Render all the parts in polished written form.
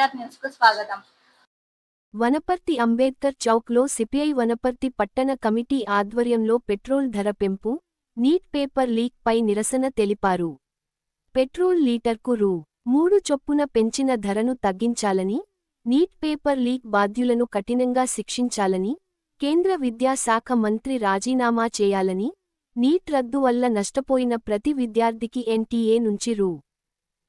NTR news కు స్వాగతం. Wanaparthy Ambedkar చౌక్లో CPI Wanaparthy పట్టణ కమిటీ ఆధ్వర్యంలో పెట్రోల్ ధర పెంపు, నీట్ పేపర్ లీక్ పై నిరసన తెలిపారు. పెట్రోల్ లీటర్కు రూ. 3 చొప్పున పెంచిన ధరను తగ్గించాలని, నీట్ పేపర్ లీక్ బాధ్యులను కఠినంగా శిక్షించాలని, కేంద్ర విద్యాశాఖ మంత్రి రాజీనామా చేయాలని, నీట్ రద్దు వల్ల నష్టపోయిన ప్రతి విద్యార్థికి ఎన్టీఏ నుంచి రూ.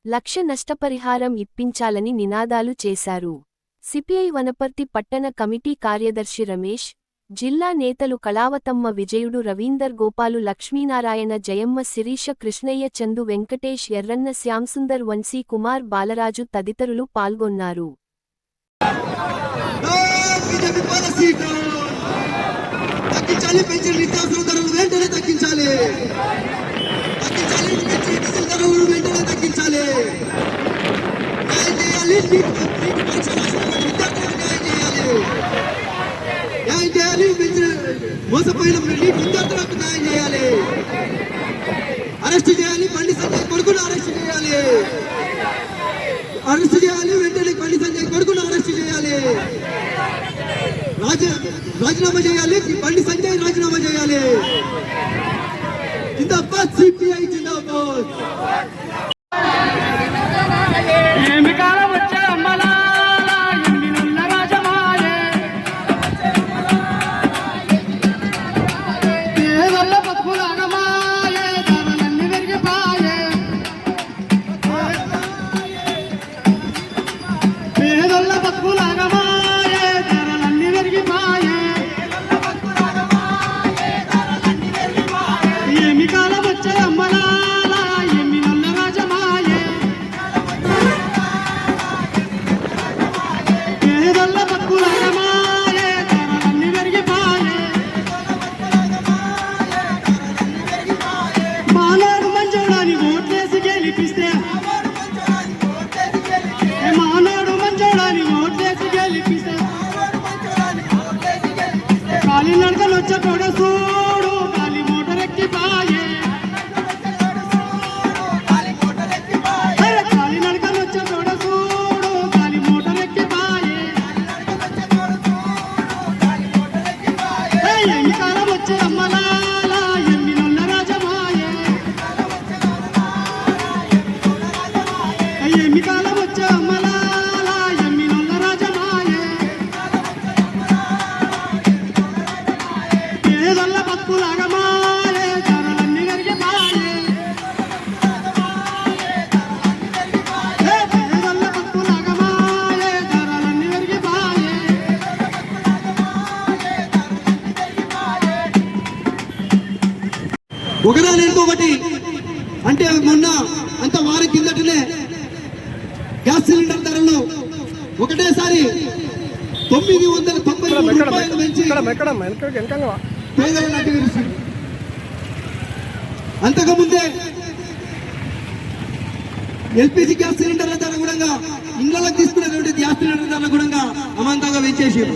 1,00,000 నష్టపరిహారం ఇప్పించాలని నినాదాలు చేశారు. సిపిఐ వనపర్తి పట్టణ కమిటీ కార్యదర్శి రమేష్, జిల్లా నేతలు కళావతమ్మ విజయుడు రవీందర్ గోపాలు లక్ష్మీనారాయణ జయమ్మ శిరీష కృష్ణయ్య చందు వెంకటేష్ ఎర్రన్న శ్యాంసుందర్ వంశీ కుమార్ బాలరాజు తదితరులు పాల్గొన్నారు. మోసపోయిన విద్యార్థులకు న్యాయం చేయాలి. అరెస్ట్ చేయాలి, బండి సంజయ్ కొడుకును అరెస్ట్ చేయాలి. అరెస్ట్ చేయాలి, వెంటనే బండి సంజయ్ కొడుకును అరెస్ట్ చేయాలి. రాజీనామా చేయాలి, బండి సంజయ్ రాజీనామా చేయాలి. జిందాబాద్ సిపిఐ జిందాబాద్. ఒకదానితో ఒకటి అంటే మొన్న అంత వారం కిందటనే గ్యాస్ సిలిండర్ ధరలు ఒకటేసారి 993 రూపాయలు పెంచి పేదలను అడ్డగిరిస్తుంది. అంతకుముందే ఎల్పిజి గ్యాస్ సిలిండర్ల ధర కూడా ఇళ్లకు తీసుకునేటువంటి గ్యాస్ సిలిండర్ ధరలు కూడా అమాంతంగా పెంచేసారు.